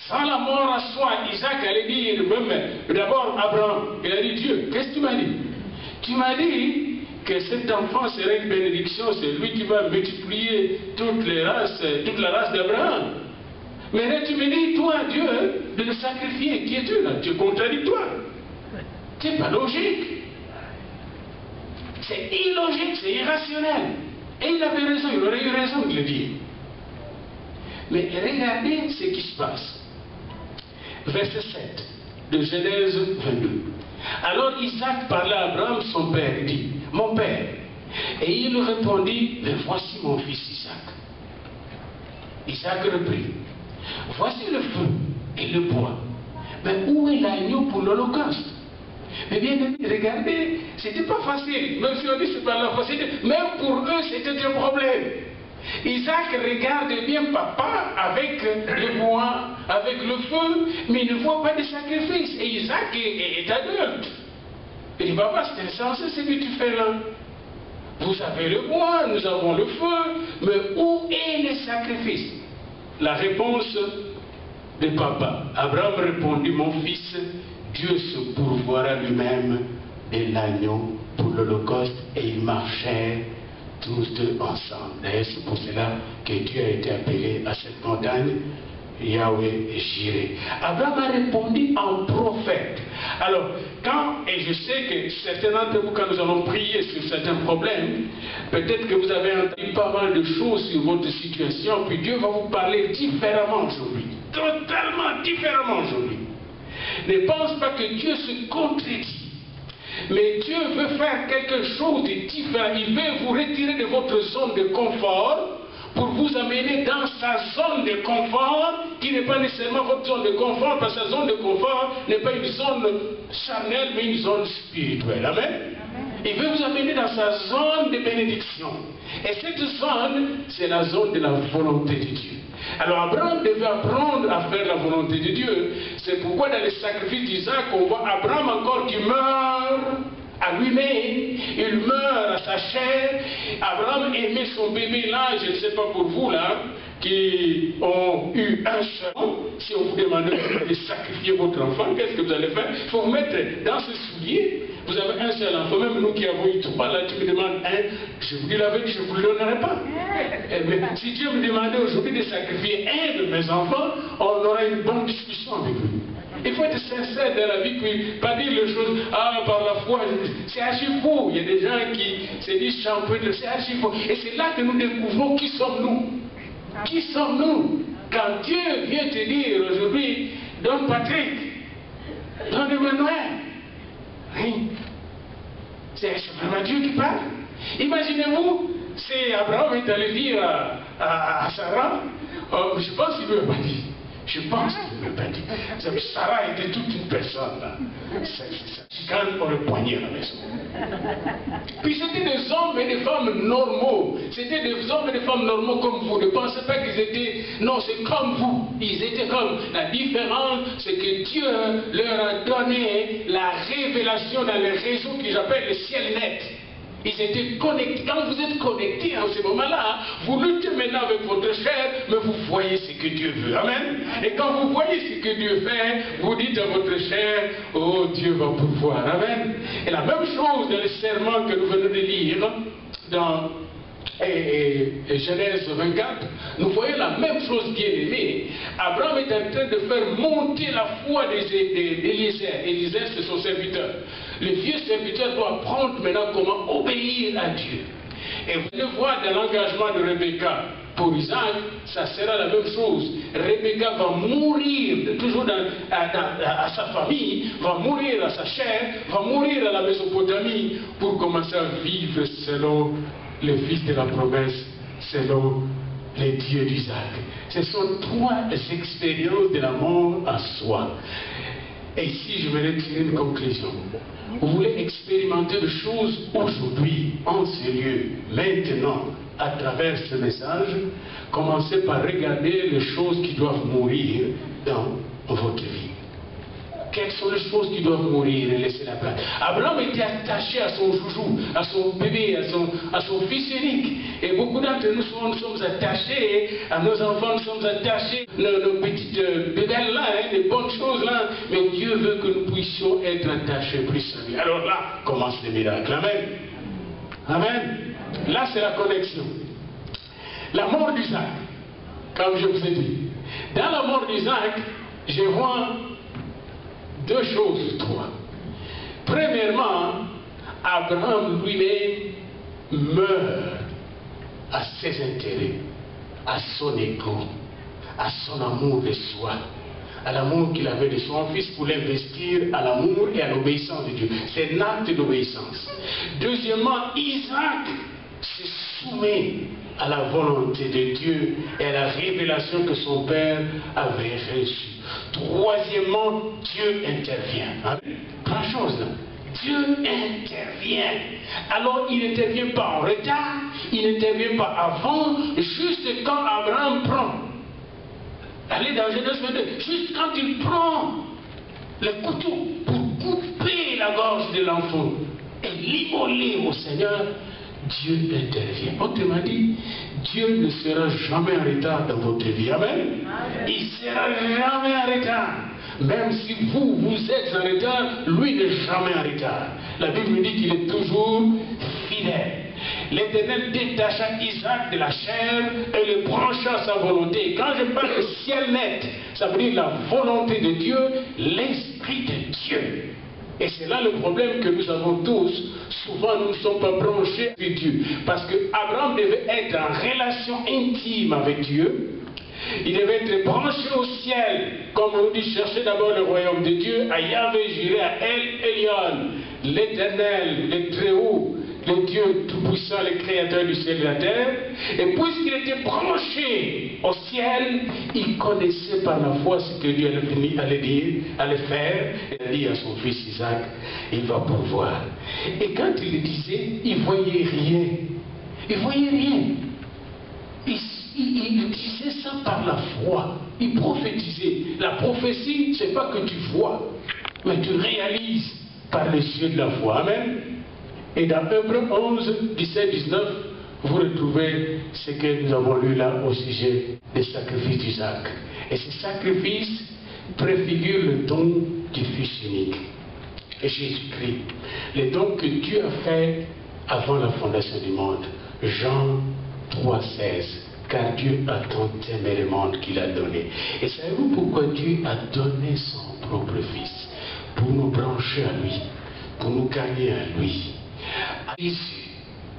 Sans la mort à soi, Isaac allait dire, d'abord Abraham, il a dit, Dieu, qu'est-ce que tu m'as dit? Tu m'as dit que cet enfant serait une bénédiction, c'est lui qui va multiplier toute la race d'Abraham. Mais là tu me dis, toi, Dieu, de le sacrifier, qui es-tu là? Tu es contradictoire. C'est pas logique. C'est illogique, c'est irrationnel. Et il avait raison, il aurait eu raison de le dire. Mais regardez ce qui se passe. Verset 7 de Genèse 22. Alors Isaac parla à Abraham, son père, et dit, mon père. Et il répondit, mais voici mon fils Isaac. Isaac reprit, voici le feu et le bois. Mais où est l'agneau pour l'holocauste? Mais bien regardez, c'était pas facile. Même si on dit c'est pas la facilité, même pour eux c'était un problème. Isaac regarde bien papa avec le bois, avec le feu, mais il ne voit pas de sacrifice. Et Isaac est adulte. Il dit, papa, c'est insensé ce que tu fais là. Vous avez le bois, nous avons le feu, mais où est le sacrifice? La réponse de papa. Abraham répondit, mon fils, Dieu se pourvoira lui-même de l'agneau pour l'holocauste, et ils marchèrent tous deux ensemble. D'ailleurs, c'est pour cela que Dieu a été appelé à cette montagne Yahweh Jireh. Abraham a répondu en prophète. Alors, et je sais que certains d'entre vous, quand nous allons prier sur certains problèmes, peut-être que vous avez entendu pas mal de choses sur votre situation, puis Dieu va vous parler différemment aujourd'hui. Totalement différemment aujourd'hui. Ne pense pas que Dieu se contredit. Mais Dieu veut faire quelque chose de différent. Il veut vous retirer de votre zone de confort pour vous amener dans sa zone de confort, qui n'est pas nécessairement votre zone de confort, parce que sa zone de confort n'est pas une zone charnelle, mais une zone spirituelle. Amen. Il veut vous amener dans sa zone de bénédiction. Et cette zone, c'est la zone de la volonté de Dieu. Alors Abraham devait apprendre à faire la volonté de Dieu. C'est pourquoi dans les sacrifices d'Isaac, on voit Abraham encore qui meurt à lui-même, il meurt à sa chair. Abraham aimait son bébé là, je ne sais pas pour vous là, qui ont eu un seul. Si on vous demande de sacrifier votre enfant, qu'est-ce que vous allez faire? Il faut vous mettre dans ce soulier. Vous avez un seul enfant, même nous qui avons eu trois, là tu me demandes un, je vous dis la vérité, je ne vous le donnerai pas. Mais si Dieu me demandait aujourd'hui de sacrifier un de mes enfants, on aura une bonne discussion avec lui. Il faut être sincère dans la vie, puis pas dire les choses, par la foi, c'est archi faux. Il y a des gens qui se disent champions, c'est archi faux. Et c'est là que nous découvrons qui sommes-nous. Qui sommes-nous? Quand Dieu vient te dire aujourd'hui, Don Patrick, Don Emmanuel, oui, c'est vraiment Dieu qui parle. Imaginez-vous, si Abraham est allé dire à Sarah, je pense qu'il ne veut pas dire. Je pense qu'il ne veut pas dire. Sarah était toute une personne là. Ça chicane pour le poignet à la maison. Puis c'était des hommes et des femmes normaux. C'était des hommes et des femmes normaux comme vous. Ne pensez pas qu'ils étaient... Non, c'est comme vous. Ils étaient comme... La différence, c'est que Dieu leur a donné la révélation dans les réseaux qu'ils appellent le ciel net. Ils étaient connectés. Quand vous êtes connectés en ce moment-là, vous luttez maintenant avec votre chair, mais vous voyez ce que Dieu veut. Amen. Et quand vous voyez ce que Dieu fait, vous dites à votre chair, oh Dieu va pouvoir. Amen. Et la même chose dans les serments que nous venons de lire, dans Genèse 24, nous voyons la même chose, bien aimé. Abraham est en train de faire monter la foi d'Élisée. Élisée, c'est son serviteur. Le vieux serviteur doit apprendre maintenant comment obéir à Dieu. Et vous allez voir dans l'engagement de Rebecca pour Isaac, ça sera la même chose. Rebecca va mourir, toujours à sa famille, va mourir à sa chair, va mourir à la Mésopotamie pour commencer à vivre selon le fils de la promesse, selon les dieux d'Isaac. Ce sont trois expériences de la mort à soi. Et ici, je vais tirer une conclusion. Vous voulez expérimenter des choses aujourd'hui, en ce lieu, maintenant, à travers ce message, commencez par regarder les choses qui doivent mourir dans votre vie. Quelles sont les choses qui doivent mourir et laisser la place? Abraham était attaché à son joujou, à son bébé, à son fils unique. Et beaucoup d'entre nous sommes attachés à nos enfants, nous sommes attachés à nos petites bébelles là. Dieu veut que nous puissions être attachés plus à lui. Alors là, commence le miracle. Amen. Amen. Là, c'est la connexion. La mort d'Isaac, comme je vous ai dit. Dans la mort d'Isaac, je vois deux choses, trois. Premièrement, Abraham lui-même meurt à ses intérêts, à son ego, à son amour de soi, à l'amour qu'il avait de son fils pour l'investir à l'amour et à l'obéissance de Dieu. C'est un acte d'obéissance. Deuxièmement, Isaac se soumet à la volonté de Dieu et à la révélation que son père avait reçue. Troisièmement, Dieu intervient. Amen. Trois choses là. Dieu intervient. Alors il n'intervient pas en retard, il n'intervient pas avant, juste quand Abraham prend. Allez dans Genèse 22, juste quand il prend le couteau pour couper la gorge de l'enfant et l'immoler au Seigneur, Dieu intervient. Autrement dit, Dieu ne sera jamais en retard dans votre vie. Amen. Il ne sera jamais en retard. Même si vous êtes en retard, lui n'est jamais en retard. La Bible dit qu'il est toujours fidèle. L'Éternel détacha Isaac de la chair et le brancha à sa volonté. Et quand je parle de ciel net, ça veut dire la volonté de Dieu, l'Esprit de Dieu. Et c'est là le problème que nous avons tous. Souvent, nous ne sommes pas branchés avec Dieu. Parce que Abraham devait être en relation intime avec Dieu. Il devait être branché au ciel. Comme on dit, chercher d'abord le royaume de Dieu, à Yahvé, j'irai à El Elyon, l'Éternel, le Très-Haut, le Dieu Tout-Puissant, le Créateur du ciel et de la terre. Et puisqu'il était branché au ciel, il connaissait par la foi ce que Dieu allait dire, allait faire. Il a dit à son fils Isaac, il va pourvoir. Et quand il le disait, il ne voyait rien. Il ne voyait rien. Il disait ça par la foi. Il prophétisait. La prophétie, ce n'est pas que tu vois, mais tu réalises par les yeux de la foi. Amen. Et dans Hébreux 11, 17, 19, vous retrouvez ce que nous avons lu là au sujet des sacrifices d'Isaac. Et ces sacrifices préfigurent le don du Fils unique. Et Jésus-Christ, le don que Dieu a fait avant la fondation du monde. Jean 3, 16. Car Dieu a tant aimé le monde qu'il a donné. Et savez-vous pourquoi Dieu a donné son propre Fils? Pour nous brancher à lui, pour nous gagner à lui. À Jésus,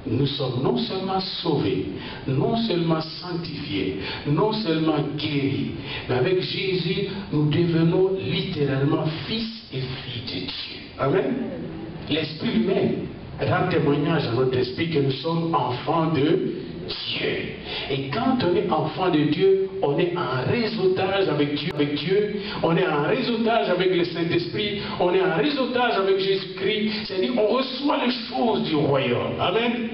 nous sommes non seulement sauvés, non seulement sanctifiés, non seulement guéris, mais avec Jésus, nous devenons littéralement fils et filles de Dieu. Amen. L'Esprit lui-même rend témoignage à notre esprit que nous sommes enfants de Dieu. Et quand on est enfant de Dieu, on est en réseautage avec Dieu, on est en réseautage avec le Saint-Esprit, on est en réseautage avec Jésus-Christ. C'est-à-dire on reçoit les choses du royaume. Amen.